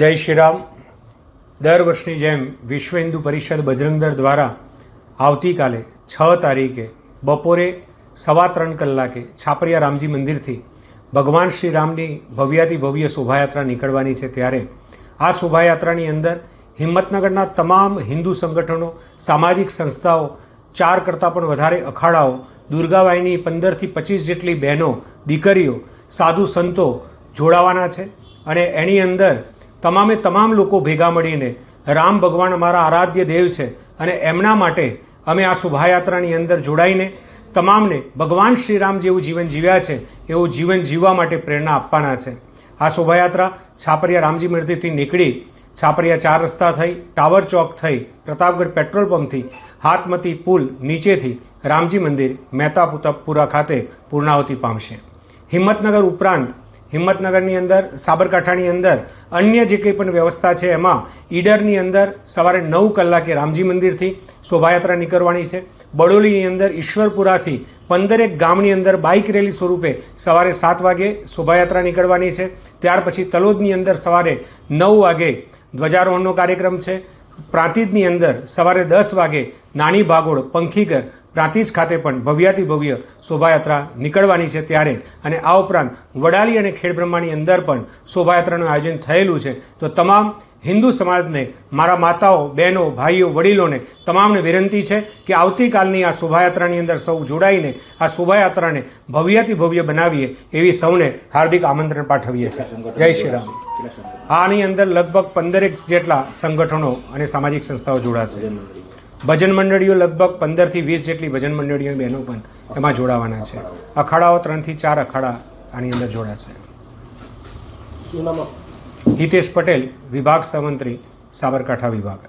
જય શ્રી રામ. દર વર્ષની જેમ વિશ્વ હિન્દુ પરિષદ બજરંગ દળ દ્વારા આવતીકાલે 6 તારીખે બપોરે 3:15 કલાકે છાપરિયા રામજી મંદિરથી ભગવાન શ્રી રામની ભવ્યાતિ ભવ્ય શોભાયાત્રા નીકળવાની છે. ત્યારે આ શોભાયાત્રાની અંદર હિંમતનગરના તમામ હિન્દુ સંગઠનો, સામાજિક સંસ્થાઓ, 4 કરતાં પણ વધારે અખાડાઓ, દુર્ગાબાઈની 15થી 25 જેટલી બહેનો, દીકરીઓ, સાધુ સંતો જોડાવાના છે. અને એની અંદર તમામે તમામ લોકો ભેગા મળીને રામ ભગવાન અમારા આરાધ્ય દેવ છે અને એમના માટે અમે આ શોભાયાત્રાની અંદર જોડાઈને તમામને ભગવાન શ્રી રામ જેવું જીવન જીવ્યા છે એવું જીવન જીવવા માટે પ્રેરણા આપવાના છે. આ શોભાયાત્રા છાપરિયા રામજી મંદિરથી નીકળી છાપરિયા 4 રસ્તા થઈ, ટાવર ચોક થઈ, પ્રતાપગઢ પેટ્રોલ પંપથી હાથમતી પુલ નીચેથી રામજી મંદિર મહેતાપુરા ખાતે પૂર્ણાહુતિ પામશે. હિંમતનગર ઉપરાંત હિંમતનગરની અંદર, સાબરકાંઠાની અંદર અન્ય જે કંઈ પણ વ્યવસ્થા છે એમાં ઈડરની અંદર સવારે 9 કલાકે રામજી મંદિરથી શોભાયાત્રા નીકળવાની છે. બડોલીની અંદર ઈશ્વરપુરાથી 15 ગામની અંદર બાઇક રેલી સ્વરૂપે સવારે 7 વાગે શોભાયાત્રા નીકળવાની છે. ત્યાર પછી તલોદની અંદર સવારે 9 વાગે ધ્વજારોહણનો કાર્યક્રમ છે. પ્રાંતિજની અંદર સવારે 10 વાગે નાની ભાગોળ પંખીઘર પ્રાંતિજ ખાતે પણ ભવ્યાતિ ભવ્ય શોભાયાત્રા નીકળવાની છે. ત્યારે અને આ ઉપરાંત વડાલી અને ખેડબ્રહ્માની અંદર પણ શોભાયાત્રાનું આયોજન થયેલું છે. તો તમામ હિન્દુ સમાજને, મારા માતાઓ, બહેનો, ભાઈઓ, વડીલોને તમામને વિનંતી છે કે આવતીકાલની આ શોભાયાત્રાની અંદર સૌ જોડાઈને આ શોભાયાત્રાને ભવ્યાતિ ભવ્ય બનાવીએ એવી સૌને હાર્દિક આમંત્રણ પાઠવીએ છીએ. જય શ્રી રામ. આની અંદર લગભગ 15 જેટલા સંગઠનો અને સામાજિક સંસ્થાઓ જોડાશે. ભજન મંડળીઓ લગભગ 15 થી 20 જેટલી ભજન મંડળીઓ બહેનો પણ એમાં જોડાવાના છે. અખાડાઓ 3 થી 4 અખાડા આની અંદર જોડાશે. હિતેશ પટેલ, વિભાગ સહમંત્રી, સાબરકાંઠા વિભાગ.